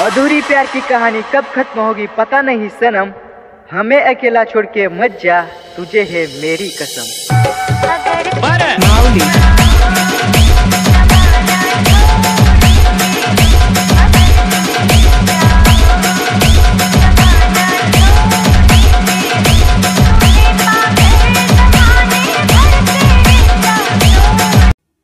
अधूरी प्यार की कहानी कब खत्म होगी पता नहीं सनम, हमें अकेला छोड़ के मत जा, तुझे है मेरी कसम।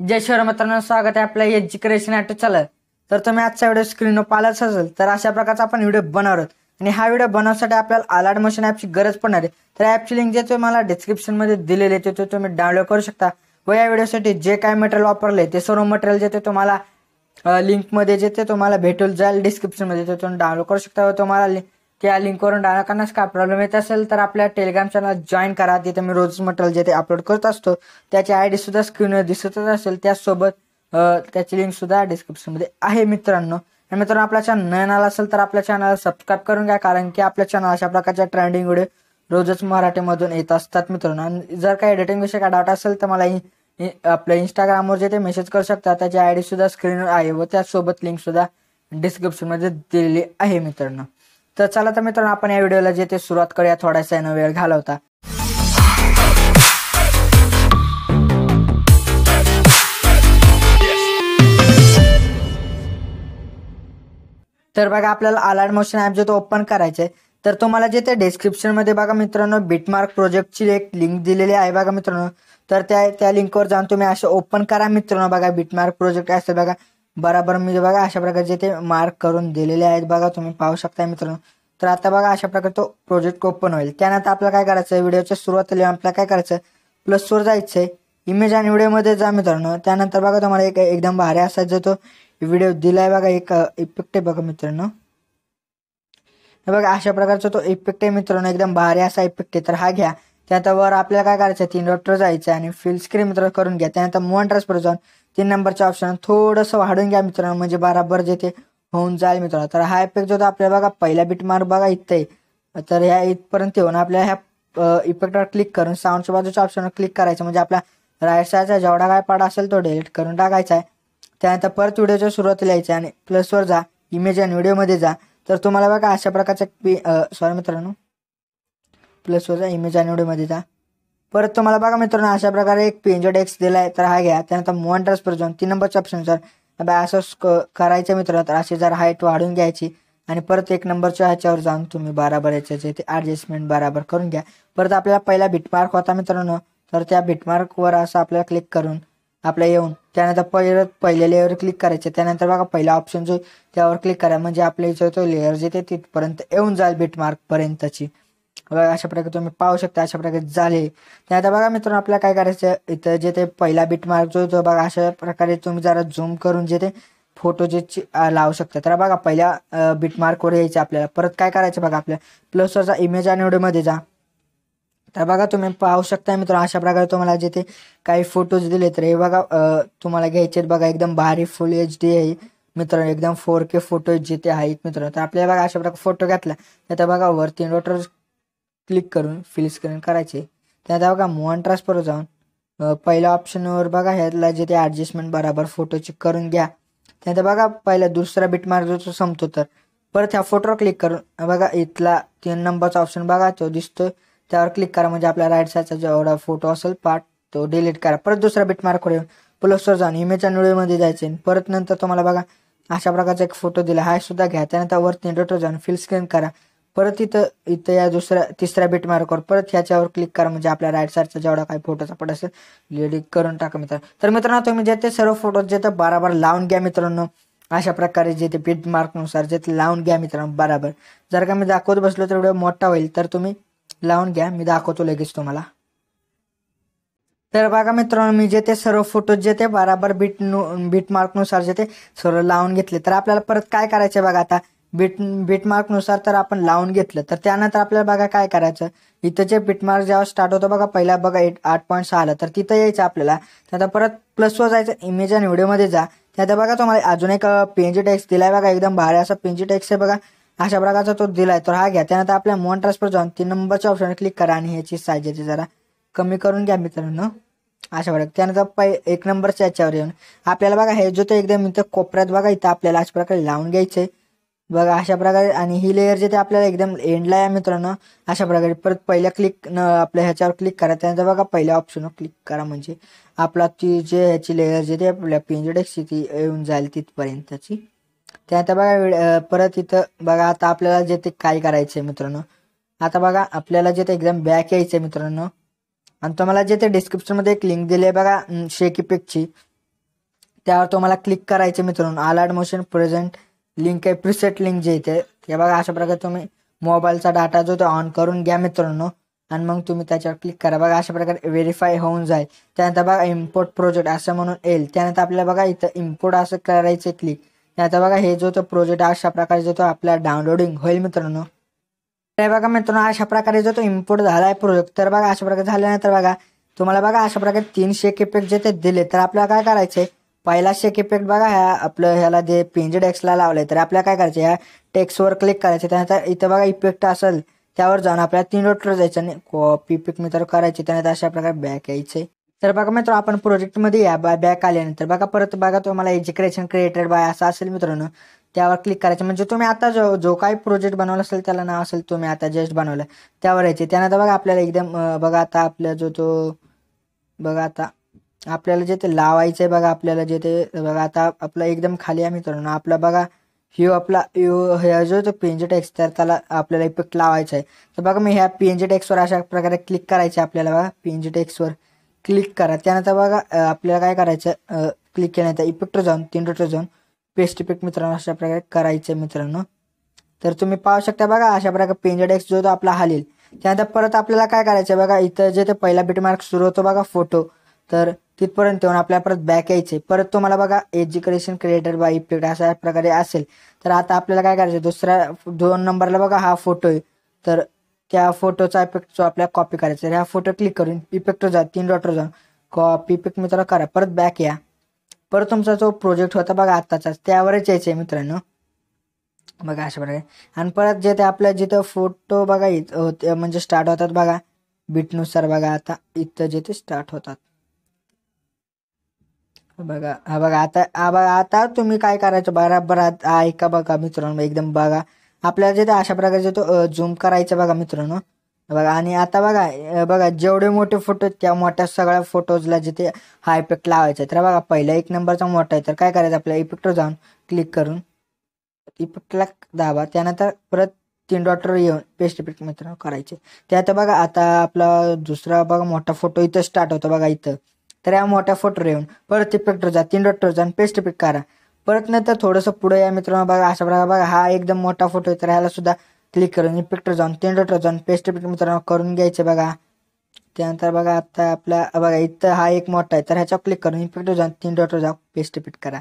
जय श्री मित्रांनो, स्वागत आहे आपल्या एजी क्रिएशन ॲटो चॅनल। तर तुम्ही आजचा व्हिडिओ स्क्रीनवर पाहिलाच असेल, तर अशा प्रकारचा आपण व्हिडिओ बनवणार आहोत आणि हा व्हिडिओ बनवण्यासाठी आपल्याला अलाइट मोशन ॲपची गरज पडणार आहे। तर ॲपची लिंक जे तुम्हाला डिस्क्रिप्शन मध्ये दिलेली आहे ते तुम्ही डाउनलोड करू शकता व या व्हिडिओसाठी जे काय मटेरियल वापरले ते सर्व मटेरियल जे ते तुम्हाला लिंक मध्ये जे ते तुम्हाला भेटून जाईल डिस्क्रिप्शन मध्ये, ते तुम्ही डाउनलोड करू शकता व तुम्हाला त्या लिंकवरून डाउनलोड करण्यास काय प्रॉब्लेम येत असेल तर आपल्या टेलिग्राम चॅनल जॉईन करा, तिथे मी रोज मटेरियल जे ते अपलोड करत असतो त्याची आयडी सुद्धा स्क्रीनवर दिसतच असेल, त्याचसोबत त्याची लिंक सुद्धा डिस्क्रिप्शन मध्ये आहे। मित्रांनो आपल्या चॅनल नवीन आला असेल तर आपल्या चॅनल सबस्क्राईब करून घ्या, कारण की आपल्या चॅनल अशा प्रकारच्या ट्रेंडिंग व्हिडिओ रोजच मराठीमधून येत असतात। मित्रांनो आणि जर काही एडिटिंग विषयी काय डाऊट असेल तर मला आपल्या इंस्टाग्रामवर जे ते मेसेज करू शकता, त्याची आयडी सुद्धा स्क्रीनवर आहे व त्यासोबत लिंक सुद्धा डिस्क्रिप्शन मध्ये दिलेली आहे। मित्रांनो तर चला तर मित्रांनो आपण या व्हिडिओला जे ते सुरुवात करूया थोडासा वेळ घालवता। तर बघा आपल्याला अलाइट मोशन ॲप जे तो ओपन करायचे, तर तुम्हाला जे ते डिस्क्रिप्शन मध्ये बघा मित्रांनो बिटमार्क प्रोजेक्टची एक लिंक दिलेली आहे बघा मित्रांनो। तर त्या लिंकवर जाऊन तुम्ही असं ओपन करा मित्रांनो। बघा बिटमार्क प्रोजेक्ट असते बघा, बरोबर मी बघा अशा प्रकारचे ते मार्क करून दिलेले आहेत बघा, तुम्ही पाहू शकता मित्रांनो। तर आता बघा अशा प्रकारे तो प्रोजेक्ट ओपन होईल। त्यानंतर आपल्याला काय करायचं, व्हिडिओच्या सुरुवातीला आपल्याला काय करायचं, प्लसवर जायचंय, इमेज आणि व्हिडिओ मध्ये जा मित्रांनो। त्यानंतर बघा तुम्हाला एकदम भारी असा जो तो व्हिडिओ दिलाय बघा, एक इफेक्ट आहे बघा मित्रांनो। बघा अशा प्रकारचा तो इफेक्ट आहे मित्रांनो, एकदम भारी असा इफेक्ट आहे। तर हा घ्या। त्यानंतर वर आपल्याला काय करायचं, 3 डॉटवर जायचं आणि फिल स्क्रीन मित्र करून घ्या। त्यानंतर मूव ट्रान्सफर जाऊन 3 नंबरच्या ऑप्शन थोडंसं वाढून घ्या मित्रांनो, म्हणजे बराबर जे ते होऊन जाईल मित्रांनो। तर हा इफेक्ट जो आपल्याला बघा पहिला बिट मार्क बघा इथं आहे, तर ह्या इथपर्यंत येऊन आपल्याला ह्या इफेक्टवर क्लिक करून साऊंडच्या बाजूच्या ऑप्शनवर क्लिक करायचं, म्हणजे आपला राईट साईडचा जेवढा काय पार्ट असेल तो डिलीट करून टाकायचा आहे। त्यानंतर परत व्हिडिओच्या सुरुवातीला यायचं आणि प्लसवर जा, इमेज आणि व्हिडिओमध्ये जा। तर तुम्हाला बघा अशा प्रकारचा सॉरी मित्रांनो, प्लसवर जा, इमेज आणि व्हिडिओमध्ये जा। परत तुम्हाला बघा मित्रांनो अशा प्रकारे एक पेंज टेक्स्ट दिलाय, तर हा घ्या। त्यानंतर मूव ट्रान्सफर जाऊन 3 नंबरच्या ऑप्शन सर असं करायचं मित्रांनो। तर अशी जर हाईट वाढून घ्यायची आणि परत 1 नंबरच्या ह्याच्यावर जाऊन तुम्ही बराबर याचे ते ऍडजस्टमेंट बराबर करून घ्या। परत आपल्याला पहिला बिटमार्क होता मित्रांनो, तर त्या बिटमार्कवर असं आपल्याला क्लिक करून आपल्या येऊन त्यानंतर पहिल्या लेअरवर क्लिक करायचे। त्यानंतर बघा पहिला ऑप्शन जो त्यावर क्लिक करा, म्हणजे आपल्या इथं तो लेअर जे ते तिथपर्यंत येऊन जाईल बिटमार्क पर्यंतची। बघा अशा प्रकारे तुम्ही पाहू शकता, अशा प्रकारे झाले। त्यानंतर बघा मित्रांनो आपल्याला काय करायचं, इथं जे ते पहिला बिटमार्क जो तो बघा अशा प्रकारे तुम्ही जरा झूम करून जे ते फोटो जे लावू शकता। तर बघा पहिल्या बिटमार्कवर यायचं आपल्याला। परत काय करायचं बघा, आपल्या प्लसवरचा इमेज आणि व्हिडिओमध्ये जा। तर बघा तुम्ही पाहू शकता मित्रांनो अशा प्रकारे तुम्हाला जे ते काही फोटोज दिले, तर हे बघा तुम्हाला घ्यायचे बघा, एकदम भारी फुल HD आहे मित्रांनो, एकदम 4K फोटो जे ते आहेत मित्रांनो। तर आपल्याला बघा अशा प्रकारे फोटो घेतला, तर बघा वर 3 डॉटवर क्लिक करून फिल स्क्रीन करायचे। त्यानंतर बघा मूव ट्रान्सफर जाऊन पहिल्या ऑप्शनवर बघा ह्याला जे ते ऍडजस्टमेंट बराबर फोटोची करून घ्या। त्यानंतर बघा पहिला दुसरा बिटमार्क जो संपतो, तर परत ह्या फोटोवर क्लिक करून बघा इथला 3 नंबरचा ऑप्शन बघा तो दिसतोय, त्यावर क्लिक करा, म्हणजे आपला राईट साईडचा जेवढा फोटो असेल पार्ट तो डिलीट करा। परत दुसरा बिटमार्कवर येऊन प्लसवर जाऊन इमेज आणि व्हिडिओमध्ये जायचे। परत नंतर तुम्हाला बघा अशा प्रकारचा एक फोटो दिला, हा सुद्धा घ्या। त्यानंतर वर 3 डॉटवर जाऊन फिल स्क्रीन करा। परत इथं या तिसऱ्या बिटमार्कवर परत ह्याच्यावर क्लिक करा, म्हणजे आपल्या राईट साईडचा जेवढा काही फोटोचा पट असेल डिलीट करून टाका मित्रांनो। तर मित्रांनो तुम्ही जे ते सर्व फोटो जे ते बराबर लावून घ्या मित्रांनो, अशा प्रकारे जे ते बिटमार्कनुसार जे ते लावून घ्या मित्रांनो बराबर। जर का मी दाखवत बसलो तर व्हिडिओ मोठा होईल, तर तुम्ही लावून घ्या, मी दाखवतो लगेच तुम्हाला। तर बघा मित्रांनो मी जे ते सर्व फोटो जे ते बराबर बिटमार्कनुसार जे ते सर्व लावून घेतले। तर आपल्याला परत काय करायचं बघा, आता बिटमार्कनुसार तर आपण लावून घेतलं, तर त्यानंतर आपल्याला बघा काय करायचं, इथं जे बिटमार्क जेव्हा स्टार्ट होतो बघा पहिला बघा 8.6 आलं, तर तिथं यायचं आपल्याला। त्यानंतर परत प्लसवर जायचं, इमेज आणि व्हिडिओमध्ये जा। त्यानंतर बघा तुम्हाला अजून एक पेंज टेक्स्ट दिलाय बघा, एकदम भारी असा पेंज टेक्स्ट आहे बघा, अशा प्रकारचा तो दिलाय, तर हा घ्या। त्यानंतर आपल्या मूव ट्रान्सफर जाऊन 3 नंबरच्या ऑप्शनवर क्लिक करा आणि ह्याची साईज जरा कमी करून घ्या मित्रांनो अशा प्रकारे। त्यानंतर 1 नंबरच्या याच्यावर येऊन आपल्याला बघा हे जो तो एकदम इथं कोपऱ्यात बघा इथं आपल्याला अशा प्रकारे लावून घ्यायचंय, बघा अशा प्रकारे. आणि ही लेअर जे ते आपल्याला एकदम एंडला आहे मित्रांनो. अशा प्रकारे परत पहिल्या क्लिक आपल्या ह्याच्यावर क्लिक करा, त्यानंतर बघा पहिल्या ऑप्शनवर क्लिक करा, म्हणजे आपला ती जे ह्याची लेअर जे ते आपल्या पिंजडेक्सची ती येऊन जाईल तिथपर्यंतची. त्यानंतर बघा परत इथं बघा आता आपल्याला जे ते काय करायचं आहे मित्रांनो. आता बघा आपल्याला जे ते एकदम बॅक यायचं आहे मित्रांनो. आणि तुम्हाला जे ते डिस्क्रिप्शनमध्ये एक लिंक दिली आहे बघा शेक इफेक्टची, त्यावर तुम्हाला क्लिक करायचे मित्रांनो. अलाइट मोशन प्रेझेंट लिंक आहे, प्रिसेट लिंक जे इथे ते बघा. अशा प्रकारे तुम्ही मोबाईलचा डाटा जो तो ऑन करून घ्या मित्रांनो. आणि मग तुम्ही त्याच्यावर क्लिक करा. बघा अशा प्रकारे व्हेरीफाय होऊन जाईल. त्यानंतर बघा इम्पोर्ट प्रोजेक्ट असं म्हणून येईल. त्यानंतर आपल्याला बघा इथं इम्पोर्ट असं करायचं क्लिक. त्यानंतर बघा हे जो तो प्रोजेक्ट अशा प्रकारे जो तो आपला डाउनलोडिंग होईल मित्रांनो. तर बघा मित्रांनो अशा प्रकारे जो तो इम्पोर्ट झालाय प्रोजेक्ट, तर बघा अशा प्रकारे झाल्यानंतर बघा तुम्हाला बघा अशा प्रकारे 3 शेक इफेक्ट जे ते दिले. तर आपल्याला काय करायचंय, पहिला शेक इफेक्ट बघा ह्या आपलं ह्याला जे पिंजडेक्सला लावलंय, तर आपल्याला काय करायचं, ह्या टेक्स्टवर क्लिक करायचं. त्यानंतर इथं बघा इफेक्ट असेल त्यावर जाऊन आपल्याला 3 डॉटवर जायचं आणि कॉपी इफेक्ट मित्र करायचे. त्यानंतर अशा प्रकारे बॅक यायचे. तर बघा मित्र आपण प्रोजेक्टमध्ये या बॅक आल्यानंतर बघा परत बघा तुम्हाला एज्युकेशन क्रिएटेड बाय असं असेल मित्रांनो, त्यावर क्लिक करायचं. म्हणजे तुम्ही आता जो काही प्रोजेक्ट बनवला असेल त्याला नाव असेल तुम्ही आता जस्ट बनवलं त्यावर यायचे. त्यानंतर बघा आपल्याला एकदम बघा आता आपल्या जो तो बघा आता आपल्याला जे ते लावायचंय बघा, आपल्याला जे ते बघा आता आपलं एकदम खाली आहे मित्रांनो. आपला बघा आपला ह्या जो तो पीएनजी टेक्स्ट, तर त्याला आपल्याला इफेक्ट लावायचा आहे. तर बघा मी ह्या पीएनजी टेक्स्टवर अशा प्रकारे क्लिक करायचे आपल्याला. बघा पीएनजी टेक्स्टवर क्लिक करा. त्यानंतर बघा आपल्याला काय करायचं, क्लिक केल्यानंतर इफेक्टवर जाऊन 3 डॉटवर जाऊन पेस्ट इफेक्ट मित्रांनो अशा प्रकारे करायचं मित्रांनो. तर तुम्ही पाहू शकता बघा अशा प्रकारे पीएनजी टेक्स्ट जो तो आपला हलेल. त्यानंतर परत आपल्याला काय करायचं बघा, इथं जे ते पहिला बिटमार्क सुरू होतो बघा फोटो, तर तिथपर्यंत येऊन आपल्याला परत बॅक यायचे. परत तुम्हाला बघा एज्युकेशन क्रिएटेड बाय इफेक्ट अशा प्रकारे असेल. तर आता आपल्याला काय करायचं, दुसऱ्या 2 नंबरला बघा हा फोटो आहे, तर त्या फोटोचा इफेक्ट जो आपल्याला कॉपी करायचा आहे. ह्या फोटो क्लिक करून इफेक्टवर जा, 3 डॉटवर जाऊन कॉपी इफेक्ट मित्र करा, परत बॅक या. परत तुमचा जो प्रोजेक्ट होता बघा आत्ताचाच त्यावरच यायचं आहे मित्रांनो. बघा अशा प्रकारे. आणि परत जे ते आपल्या जिथं फोटो बघा इथं म्हणजे स्टार्ट होतात बघा बीटनुसार, बघा आता इथं जे ते स्टार्ट होतात बघा. हा बघा आता तुम्ही काय करायचं बराबर ऐका बघा मित्रांनो, एकदम बघा आपल्याला जे अशा प्रकारे तो झूम करायचं बघा मित्रांनो. बघा आणि आता बघा जेवढे मोठे फोटो आहेत त्या मोठ्या सगळ्या फोटोजला जिथे हा इफेक्ट लावायचा. तर बघा पहिला 1 नंबरचा मोठा आहे, तर काय करायचं आपल्या इफेक्टवर जाऊन क्लिक करून इफेक्टला दाबा. त्यानंतर परत 3 डॉटवर येऊन पेस्ट इफेक्ट मित्रांनो करायचे. त्यात बघा आता आपला दुसरा बघा मोठा फोटो इथं स्टार्ट होतो बघा इथं, तर या मोठ्या फोटोवर येऊन परत इफेक्टवर जा, 3 डॉटवर जाऊन पेस्ट इफेक्ट करा. परत नंतर थोडंसं पुढे या मित्रांनो. बघा अशा प्रकारे बघा हा एकदम मोठा फोटो आहे, तर ह्याला सुद्धा क्लिक करून इफेक्टवर जाऊन 3 डॉटवर जाऊन पेस्ट इफेक्ट मित्रांनो करून घ्यायचे बघा. त्यानंतर बघा आता आपला बघा इथं हा एक मोठा आहे, तर ह्याच्यावर क्लिक करून इफेक्टवर जाऊन 3 डॉटवर जाऊन पेस्ट इफेक्ट करा.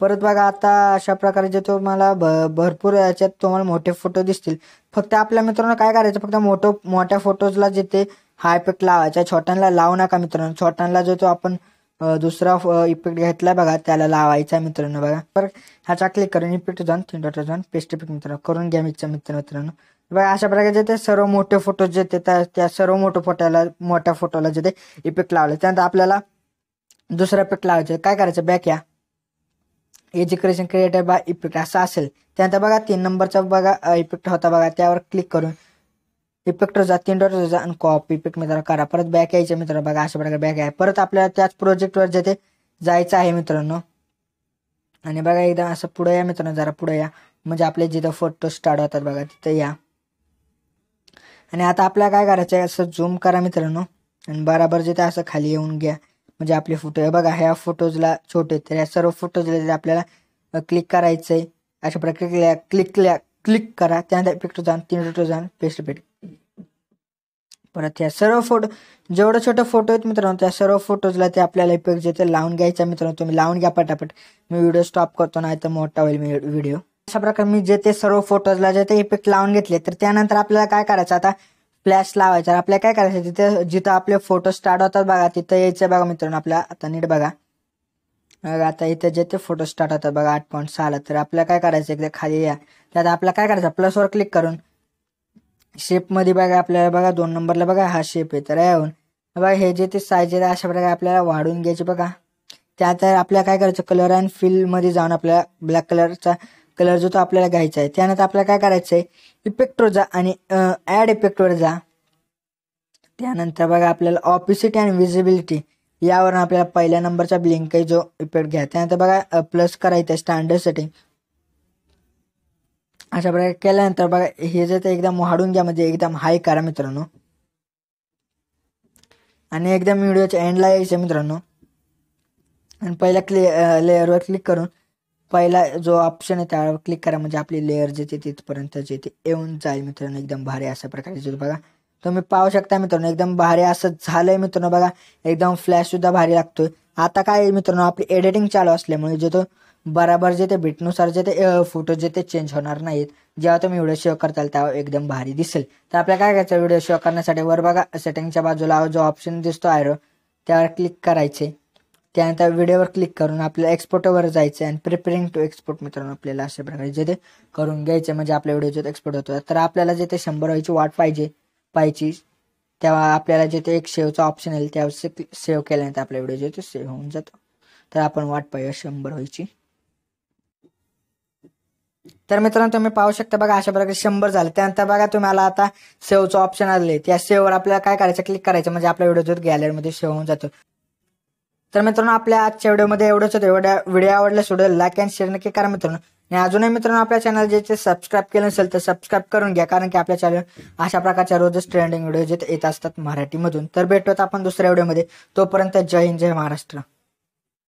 परत बघा आता अशा प्रकारे जे तुम्हाला भरपूर याच्यात तुम्हाला मोठे फोटो दिसतील. फक्त आपल्या मित्रांनो काय करायचं, फक्त मोठ्या फोटोजला जिथे हा इफेक्ट लावायचा, छोट्यांना लावू नका मित्रांनो. छोट्यांना जो तो आपण दुसरा इफेक्ट घेतला बघा त्याला लावायचा मित्रांनो. बघा परत ह्याचा क्लिक करून इफेक्ट जाऊन 3 डॉटवर जाऊन पेस्ट इफेक्ट मित्रांनो करून घ्या मित्रांनो. बघा अशा प्रकारे जे ते सर्व मोठे फोटो जे ते त्या सर्व मोठ्या फोटोला जे ते इफेक्ट लावले. त्यानंतर आपल्याला दुसरा इफेक्ट लावायचा. काय करायचं, बॅक या, एज्युकेशन क्रिएटेड बाय इफेक्ट असं असेल. त्यानंतर बघा 3 नंबरचा बघा इफेक्ट होता बघा, त्यावर क्लिक करून इफेक्टवर जा, 3 डॉटवर जा आणि कॉपी इफेक्ट मित्रांनो करा. परत बॅक यायचे मित्रांनो. बघा अशा प्रकारे बॅक आहे. परत आपल्याला त्याच प्रोजेक्टवर जे ते जायचं आहे मित्रांनो. आणि बघा एकदा असं पुढे या मित्रांनो, जरा पुढे या, म्हणजे आपले जिथं फोटो स्टार्ट होतात बघा तिथं या. आणि आता आपल्याला काय करायचं आहे, असं झूम करा मित्रांनो आणि बराबर जिथे असं खाली येऊन घ्या, म्हणजे आपले फोटो आहे बघा. ह्या फोटोजला छोटे, तर ह्या सर्व फोटोजला आपल्याला क्लिक करायचं आहे. अशा प्रकारे क्लिक करा. त्यानंतर इफेक्ट जाऊन 3 डॉटवर जाऊन पेस्ट इफेक्ट. परत ह्या सर्व फोटो जेवढे छोटे फोटो आहेत मित्रांनो त्या सर्व फोटोजला ते आपल्याला इफेक्ट जे ते लावून घ्यायचा मित्रांनो. तुम्ही लावून घ्या पटापट. मी व्हिडिओ स्टॉप करतो, नाही तर मोठा होईल व्हिडिओ. अशा प्रकारे मी जे ते सर्व फोटोजला जे ते इफेक्ट लावून घेतले. तर त्यानंतर आपल्याला काय करायचं, आता फ्लॅश लावायचा. आपल्याला काय करायचं, तिथे जिथं आपले फोटो स्टार्ट होतात बघा तिथं यायचं बघा मित्रांनो. आपल्या आता नीट बघा. आता इथं जे ते फोटो स्टार्ट होतात बघा 8.6ला, तर आपल्याला काय करायचं, एकदा खाली या. त्यात आपल्याला काय करायचं, प्लसवर क्लिक करून शेपमध्ये बघा आपल्याला बघा 2 नंबरला बघा हा शेप आहे, तर यावरून बघा हे जे ते साईज आहे अशा प्रकारे आपल्याला वाढवून घ्यायचे बघा. त्यात आपल्याला काय करायचं, कलर अँड फिल मध्ये जाऊन आपल्याला ब्लॅक कलरचा कलर जो तो आपल्याला घ्यायचा आहे. त्यानंतर आपल्याला काय करायचं आहे, इफेक्टवर जा आणि ॲड इफेक्टवर जा. त्यानंतर बघा आपल्याला ऑपिसिटी आणि विजिबिलिटी यावरून आपल्याला पहिल्या नंबरचा ब्लिंक जो इफेक्ट घ्या. त्यानंतर बघा प्लस करायचं स्टँडर्ड सेटिंग. अशा प्रकारे केल्यानंतर बघा हे जे ते एकदम वाढून घ्या, म्हणजे एकदम हाय करा मित्रांनो. आणि एकदम व्हिडिओच्या एंडला यायचं मित्रांनो. आणि पहिल्या लेअरवर क्लिक करून पहिला जो ऑप्शन आहे त्यावर क्लिक करा, म्हणजे आपली लेअर जे ते तिथपर्यंत जे ते येऊन जाईल मित्रांनो. एकदम भारी अशा प्रकारे बघा तुम्ही पाहू शकता मित्रांनो, एकदम भारी असं झालंय मित्रांनो. बघा एकदम फ्लॅश सुद्धा भारी लागतोय. आता काय मित्रांनो, आपली एडिटिंग चालू असल्यामुळे जे तो बराबर जे ते बीटनुसार जे ते फोटो जे ते चेंज होणार नाहीत. जेव्हा तुम्ही व्हिडिओ शो करताल तेव्हा एकदम भारी दिसेल. तर आपल्याला काय करायचं, व्हिडिओ शो करण्यासाठी वर बघा सेटिंगच्या बाजूला जो ऑप्शन दिसतो आयरो त्यावर क्लिक करायचे. त्यानंतर व्हिडिओवर क्लिक करून आपल्याला एक्सपोर्टवर जायचं आणि प्रिपेरिंग टू एक्सपोर्ट मित्रांनो आपल्याला अशा प्रकारे जे ते करून घ्यायचे, म्हणजे आपल्या व्हिडिओ जे एक्सपोर्ट होतो. तर आपल्याला जे ते 100 व्हायची वाट पाहिजे तेव्हा आपल्याला जे ते एक सेव्हचा ऑप्शन येईल त्यावर सेव्ह केल्यानंतर आपला व्हिडिओ जे ते सेव्ह होऊन जातो. तर आपण वाट पाहूया 100 व्हायची. तर मित्रांनो तुम्ही पाहू शकता बघा अशा प्रकारे 100 झाले. त्यानंतर बघा तुम्हाला आता सेव्हचं ऑप्शन आले, त्या सेव्हवर आपल्याला काय करायचं, क्लिक करायचं, म्हणजे आपला व्हिडिओ जो गॅलरीमध्ये सेव्ह होऊन जातो. तर मित्रांनो आपल्या आजच्या व्हिडिओमध्ये एवढंच होतं. व्हिडिओ आवडल्यास व्हिडिओ लाईक आणि शेअर नक्की करा मित्रांनो. आणि अजूनही मित्रांनो आपल्या चॅनल जे सबस्क्राईब केलं नसेल तर सबस्क्राईब करून घ्या, कारण की आपल्या चॅनल अशा प्रकारच्या रोजच ट्रेंडिंग व्हिडिओ जे येत असतात मराठीमधून. तर भेटूयात आपण दुसऱ्या व्हिडिओमध्ये. तोपर्यंत जय हिंद, जय महाराष्ट्र.